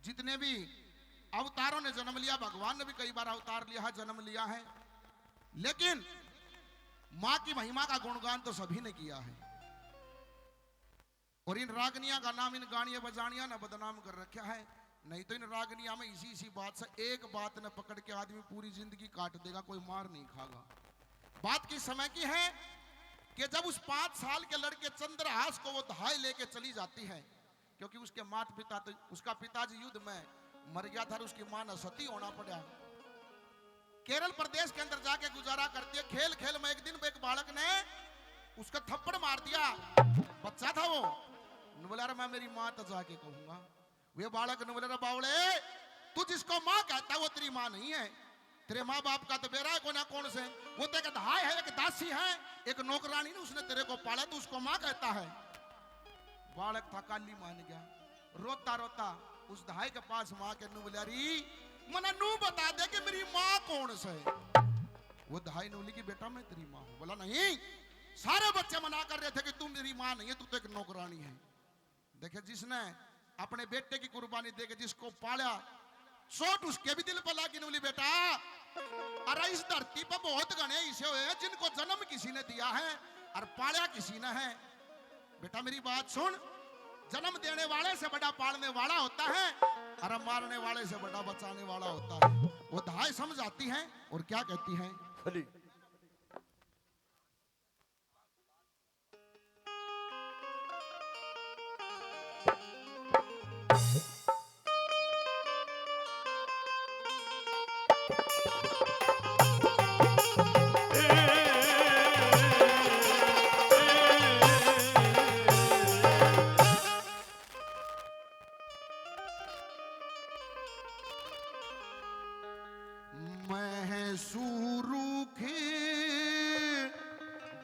जितने भी अवतारों ने जन्म लिया, भगवान ने भी कई बार अवतार लिया है, जन्म लिया है, लेकिन मां की महिमा का गुणगान तो सभी ने किया है। और इन रागनिया का नाम इन गानिया बजानिया ने बदनाम कर रखा है। नहीं तो इन रागनिया में इसी बात से एक बात ने पकड़ के आदमी पूरी जिंदगी काट देगा, कोई मार नहीं खागा। बात किस समय की है कि जब उस 5 साल के लड़के चंद्रहास को वो दहाई लेके चली जाती है, क्योंकि उसके माता पिता तो उसका पिताजी युद्ध में मर गया था, उसकी मां ने सती होना पड़ा। केरल प्रदेश के अंदर जाके गुजारा करती है। खेल खेल में एक दिन एक बालक ने उसका थप्पड़ मार दिया, बच्चा था वो। बोला मैं मेरी मां तो जाके कहूंगा। वे बालक ने बोला बावले, तू जिसको मां कहता है वो तेरी मां नहीं है, तेरे माँ बाप का तो बेरा है कोना कौन से, वो तो एक दहाई है, एक दासी है, एक नौकरानी ने उसने तेरे को पाला, तो उसको मां कहता है। बालक था काली मान गया, रोता रोता उस दहाई के पास मां के नू बोला री मना नू बता दे कि मेरी मां कौन से। वो दहाई ने बोली कि बेटा मैं तेरी मां हूं। बोला नहीं, सारे बच्चे मना कर रहे थे कि तू मेरी मां नहीं है, तू तो एक नौकरानी है। देखे जिसने अपने बेटे की कुर्बानी देके जिसको पाला, चोट उसके भी दिल पर लगी। बोली बेटा अरे इस धरती पर बहुत गणे ऐसे हुए हैं जिनको जन्म किसी ने दिया है और पाला किसी ने है। बेटा मेरी बात सुन, जन्म देने वाले से बड़ा पालने वाला होता है और मारने वाले से बड़ा बचाने वाला होता है। वो दहाई समझ आती है और क्या कहती है,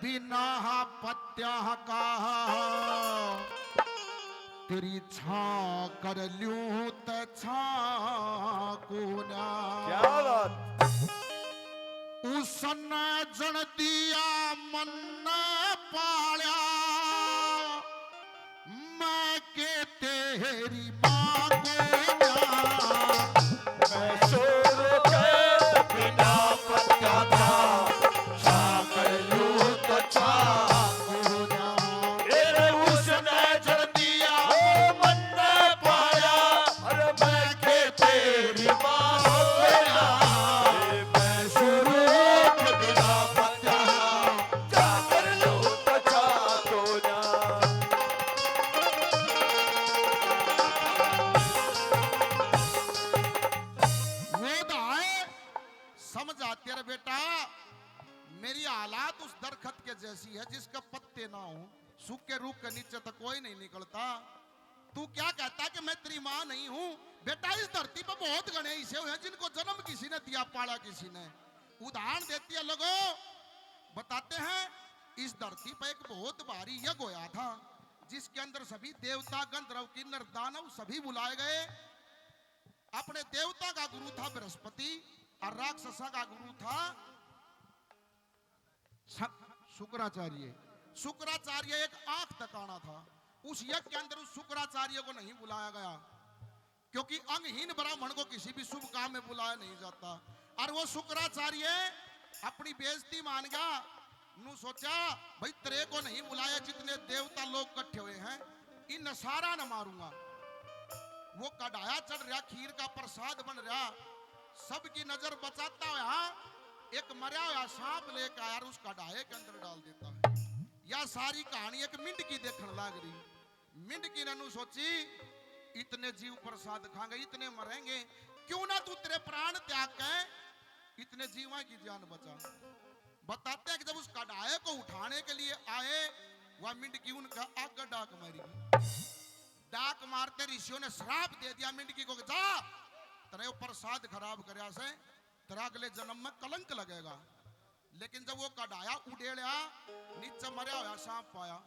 बिना पत्या का तेरी छा कर लूं त छा को ना। क्या बात। उसने जन दिया मन पाया, मैं के तेरी मां को मैं सूर के बिना पत्या का जैसी है जिसका पत्ते ना हो, सूखे रूख के नीचे तो कोई नहीं निकलता। तू क्या कहता कि मैं तेरी मां नहीं हूं? बेटा इस धरती पर बहुत गणे ऐसे हुए हैं जिनको जन्म किसी ने दिया, पाला किसी ने। उदाहरण देती है लोगों, बताते हैं इस धरती पर एक बहुत भारी यज्ञ होया था जिसके अंदर सभी देवता गंधर्व किन्नर दानव सभी बुलाए गए। अपने देवता का गुरु था बृहस्पति और राक्षसा का गुरु था शुक्राचार्य। शुक्राचार्य एक आंख तकाना था। उस यज्ञ के अंदर उस शुक्राचार्य को नहीं बुलाया गया क्योंकि अंगहीन ब्राह्मण को किसी भी शुभ काम में बुलाया नहीं जाता। और वो शुक्राचार्य अपनी बेइज्जती मान गया। नु सोचा भाई तेरे को नहीं बुलाया, जितने देवता लोग इकट्ठे हुए हैं इन सारा न मारूंगा। वो कढ़ाया चढ़ रहा, खीर का प्रसाद बन रहा, सबकी नजर बचाता हुआ एक मरा हुआ सांप लेकर आया, उस कढ़ाए के अंदर डाल देता है। यह सारी कहानी एक मिंट की देखने लग रही। मिंट की ननु सोची इतने जीव प्रसाद खाएंगे, इतने मरेंगे, क्यों ना तू तेरे प्राण त्याग के इतने जीवा की जान बचा। बताते हैं कि जब उस कढ़ाए को उठाने के लिए आए, वह मिंट की उनका आग डाक मारी। डाक मारते ऋषियों ने श्राप दे दिया मिंडकी को, जा तेरे प्रसाद खराब करया से तेरा अगले जन्म में कलंक लगेगा। लेकिन जब वो कढ़ाया उड़ेड़ा, नीचे मरा हुआ सांप पाया।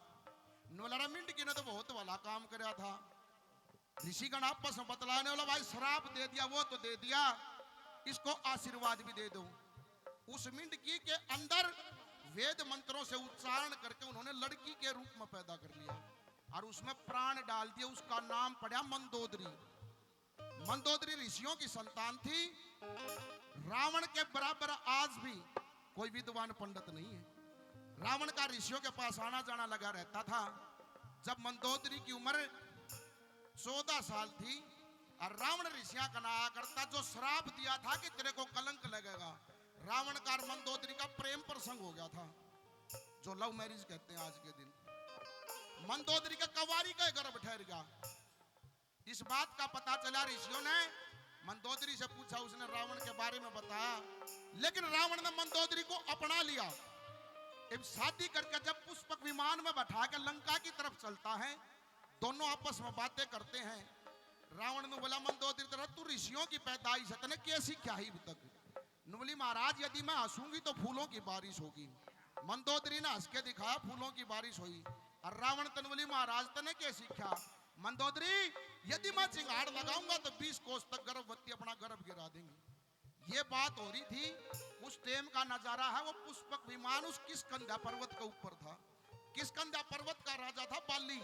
नोलरा मिंडकी ने तो बहुत भला काम करया था। ऋषिगण आपस में बतलाने वाला, भाई श्राप दे दिया वो तो दे दिया, इसको आशीर्वाद भी दे दो। उस मिंडकी के अंदर वेद मंत्रों से उच्चारण करके उन्होंने लड़की के रूप में पैदा कर लिया और उसमें प्राण डाल दिया। उसका नाम पड़ा मंदोदरी। मंदोदरी ऋषियों की संतान थी। रावण के बराबर आज भी कोई विद्वान पंडित नहीं है। रावण का ऋषियों के पास आना जाना लगा रहता था। जब मंदोदरी की उम्र 14 साल थी और रावण ऋषियां का नाया करता, जो श्राप दिया था कि तेरे को कलंक लगेगा, रावण का और मंदोदरी का प्रेम प्रसंग हो गया था, जो लव मैरिज कहते हैं आज के दिन। मंदोदरी का कवारी का गर्भ ठहर गया। इस बात का पता चला, ऋषियों ने मंदोदरी से पूछा, उसने रावण के बारे में बताया, लेकिन रावण ने मंदोदरी को अपना लिया। अब शादी करके जब पुष्पक विमान में बैठा के लंका की तरफ चलता है, दोनों आपस में बातें करते हैं। रावण ने बोला, मंदोदरी तरह तू ऋषियों की पैदाइश है, तने कैसी क्या ही तक। बोली, महाराज यदि मैं हंसूंगी तो फूलों की बारिश होगी। मंदोदरी ने हंस के दिखाया, फूलों की बारिश हुई। और रावण तन बोली, महाराज तने कैसी क्या। मंदोदरी, यदि मैं चिंगाड़ लगाऊंगा तो 20 कोस तक गर्भवती अपना गर्भ गिरा देंगी। ये बात हो रही थी। उस टाइम का नजारा है, वो पुष्पक विमान उस किष्किंधा पर्वत के ऊपर था। किष्किंधा पर्वत का राजा था बाली।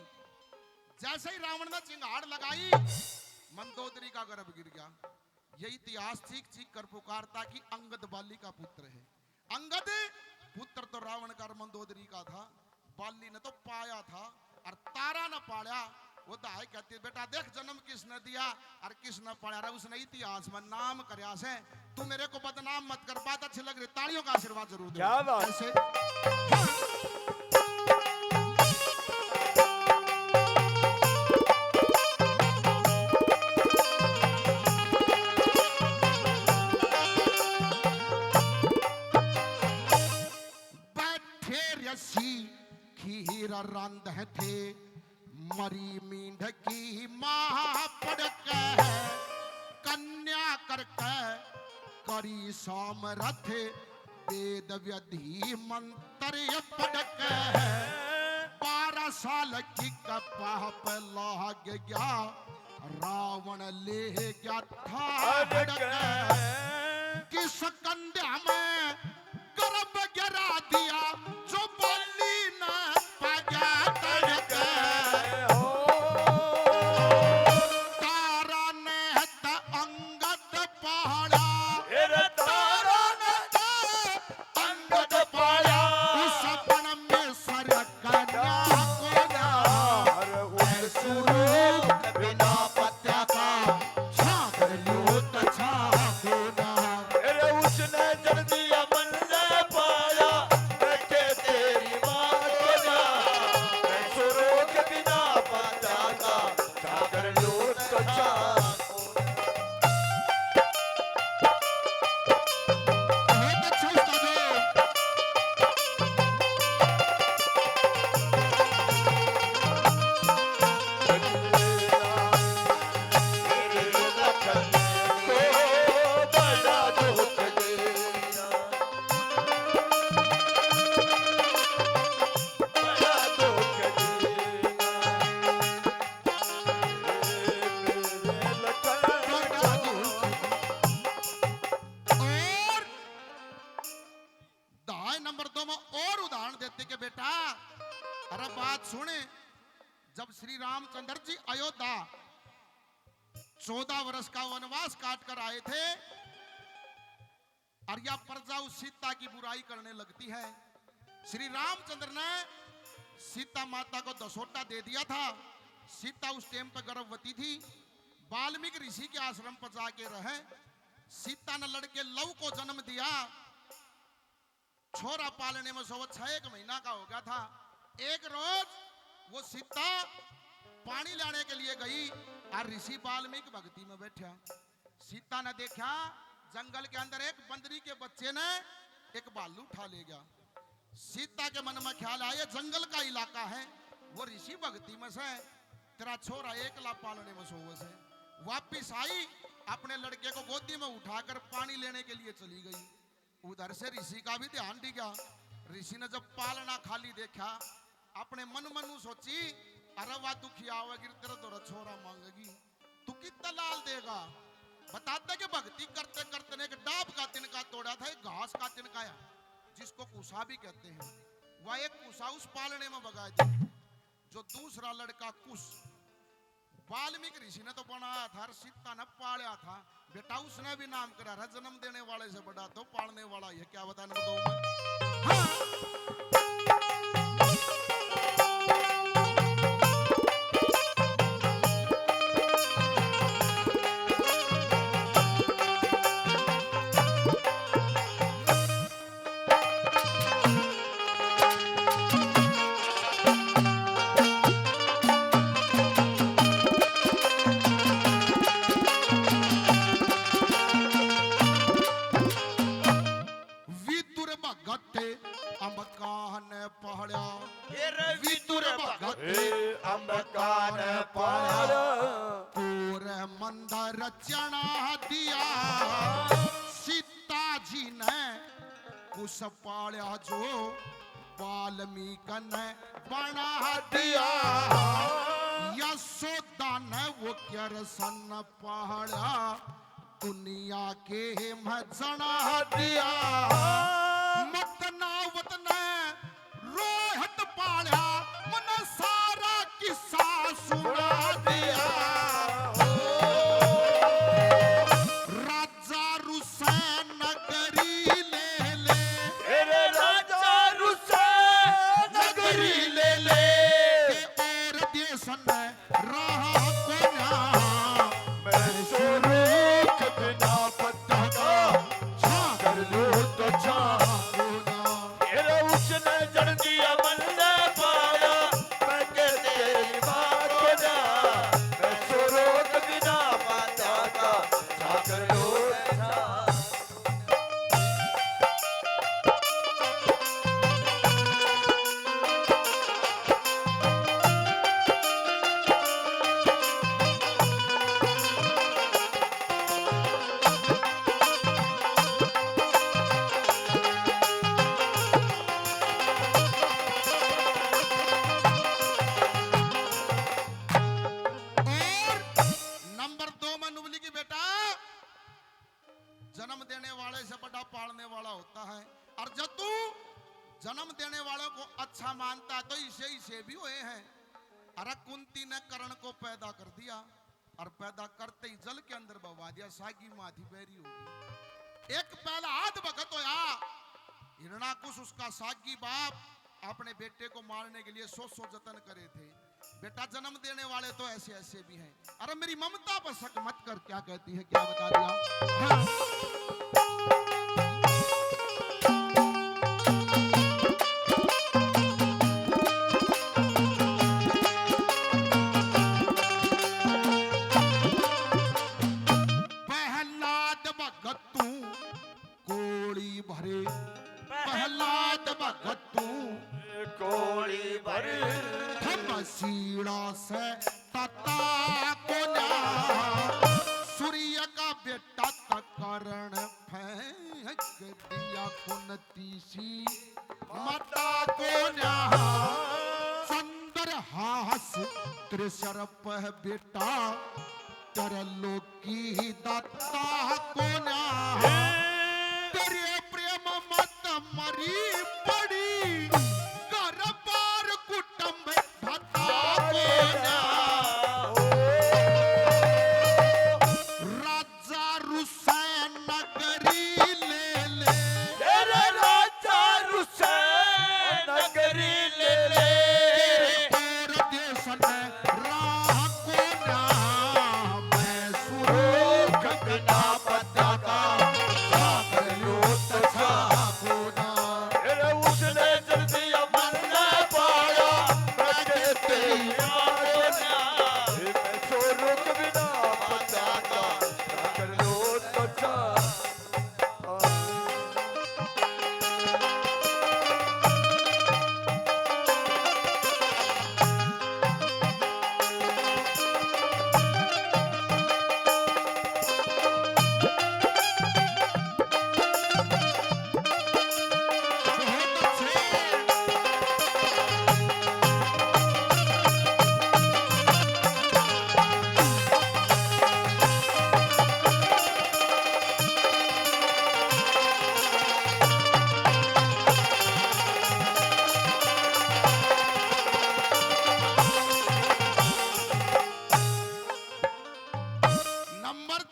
जैसे ही रावण ने चिंगाड़ लगाई, मंदोदरी का गर्भ गिर गया। ये इतिहास चीख चीख कर पुकारता कि अंगद बाली का पुत्र है। अंगद पुत्र तो रावण का और मंदोदरी का था, बाली ने तो पाया था और तारा न पाया। वो दाई कहती है, बेटा देख जन्म किसने दिया और किसने पाया रहा, उसने इतिहास में नाम करया से। तू मेरे को बदनाम मत कर। बात अच्छी लग रही, तालियों का आशीर्वाद जरूर दे। क्या बात। ऐसे बैठे रसी खीर रंध थे, मरी मींढ की मां पड़के, कन्या करके करी सामरथ, वेद विधि मंत्र पड़के। 12 साल की कपाह पे लाग गया, रावण ले गया था भड़के। किस कंध्या में गर्भ गिरा दिया, जो बाली न पाया तड़के। तारा ने त अंगद पाड़ा, तारा ने अंगद पाड़ा, उस सपन में सर कन्या को ना। सुरो बिना पत्या का छागर लो त छागो ना। उसने जल दिया मन ने पाया, बैठे तेरी माँ को ना। सुरों के बिना पत्या का छागर लो तो छागो। बहुत अच्छा उस्ताद हो। और दहाई नंबर 2 में और उदाहरण देते कि बेटा, अरे बात सुने। जब श्री रामचंद्र जी अयोध्या 14 वर्ष का वनवास काट कर आए थे, और यह प्रजा उस सीता की बुराई करने लगती है। श्री रामचंद्र ने सीता माता को दसोटा दे दिया था। सीता उस टाइम पर गर्भवती थी। वाल्मीकि ऋषि के आश्रम पर जाके रहे। सीता ने लड़के लव को जन्म दिया। छोरा पालने में 1 महीना का हो गया था। एक रोज वो सीता पानी लाने के लिए गई और ऋषि वाल्मीकि भक्ति में बैठा। सीता ने देखा जंगल के अंदर एक बंदरी के बच्चे ने एक भालू उठा ले गया। सीता के मन में ख्याल आया, जंगल का इलाका है, वो ऋषि भक्ति में से, तेरा छोरा एकला पालने में सोवस है। वापिस आई, अपने लड़के को गोदी में उठाकर पानी लेने के लिए चली गई। उधर से ऋषि का भी ध्यान दिया। ऋषि ने जब पालना खाली देखा, अपने मन मनु सोची, अरे वाह दुखी आवेगी, तेरा तो छोरा मांगेगी, तू कितना लाल देगा। बताते कि भक्ति करते करते ने एक डाब का तिनका तोड़ा था, एक घास का तिनकाया, जिसको कुसा भी कहते हैं। वह एक कुसा उस पालने में बगा दी। जो दूसरा लड़का कुश वाल्मीकि ऋषि ने तो बनाया था और सीता ने पाला था। बेटा उसने भी नाम करा रहा, जन्म देने वाले से बड़ा तो पालने वाला। ये क्या बताने बताऊं मैं? हाँ। विदुर भगत अंबकान पहाड़ा, विदुर भगत अंबकान पहाड़ा, पूर मंदर चढ़ा दिया। सीता जी ने कुछ पाड़ा जो वाल्मीकि ने बना दिया। यशोदा ने वो कृष्ण पहाड़ा दुनिया के में जना दिया। मतनावत ने रोहत पाड़ा मन सारा किस्सा सुना दिया। राजा रुसे नगरी ले ले, तेरे राजा रुसे नगरी ले ले, और देश ने रहा कोना। मैं स्वरूप बिना पता का कर लो तो तेरे उसने जड़ दिया मन ने पाया, मैं के तेरी बात को जा। मैं स्वरूप बिना पता का कर लो नंबर 2 में नुबली की बेटा जन्म देने वाले से बड़ा पालने वाला होता है। और जब तू जन्म देने वालों को अच्छा मानता है तो इसे भी हुए हैं। अरे कुंती ने कर्ण को पैदा कर दिया और पैदा करते ही जल के अंदर बवा दिया। सागी माधी बैरी होगी। एक पहला हाथ भगत होया हिरणाकुश उसका सागी बाप अपने बेटे को मारने के लिए सो जतन करे थे। बेटा जन्म देने वाले तो ऐसे ऐसे भी हैं। अरे मेरी ममता पर शक मत कर। क्या कहती है, क्या बता दिया? हाँ। प्रहलाद भगत तू कोड़ी भरे, प्रहलाद भगत तू कोड़ी भरे, सीड़ा से तता को ना। सूर्य का बेटा कर्ण फेंक दिया कुंती सी माता को ना। सुंदर हास त्रिशर्प बेटा तरलोकी दत्ता को ना। तेरे प्रेम मत मरी पड़ी घर बार कुटुंब भत्ता को ना। राजा रुसे नगरी ले ले, तेरे राजा रुसे नगरी ले ले, और देश ने राह को ना। मैं सुरोग बिना पता का कर लो तथा को ना। तेरे उसने जल दिया मन ने पाया, मैं के तेरी बात को जा। मैं स्वरूप बिना पता का कर लो तो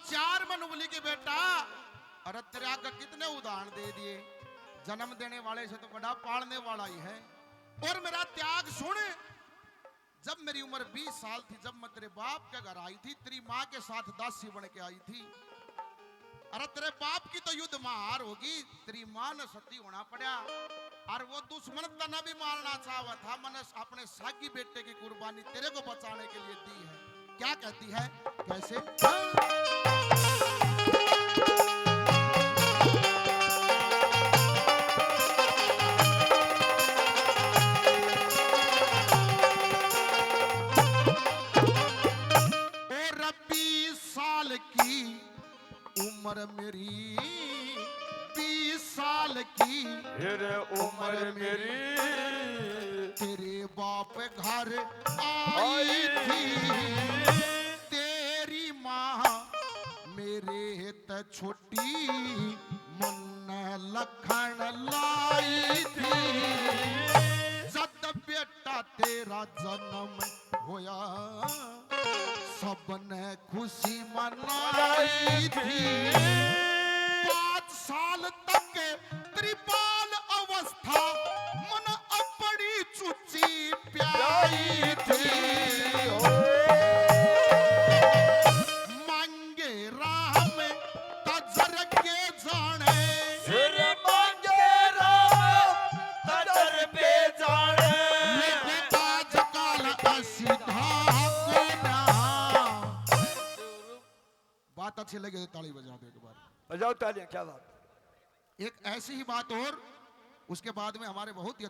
4 मन बोली के बेटा, अरे तेरे आगे कितने उदाहरण दे दिए, जन्म देने वाले से तो बड़ा पालने वाला ही है। और मेरा त्याग सुन, जब मेरी उम्र 20 साल थी, जब मैं तेरे बाप के घर आई थी, तेरी माँ के साथ दासी बन के आई थी। अरे तेरे बाप की तो युद्ध में हार होगी, तेरी माँ ने सती होना पड़ा, और वो दुश्मन तना भी मारना चाहा था। मैंने अपने सागी बेटे की कुर्बानी तेरे को बचाने के लिए दी है। क्या कहती है, कैसे? और 20 साल की उम्र मेरी, 20 साल की फिर उम्र मेरी तेरे बाप घर आई थी। तेरी माँ मेरे त छोटी मन लखन लाई थी। जब बेटा तेरा जन्म होया, सबने खुशी मनाई थी। 5 साल तक त्रिपाल अवस्था मन अपनी चुची प्याई थी। मांगे राम तजर के जाने, फिर मांगे राम तजर पे जाने। लोगों आजकल असीधा को ना। बात अच्छी लगी तो ताली बजा दो एक बार। बजाओ तालियां, क्या बात। एक ऐसी ही बात और, उसके बाद में हमारे बहुत ही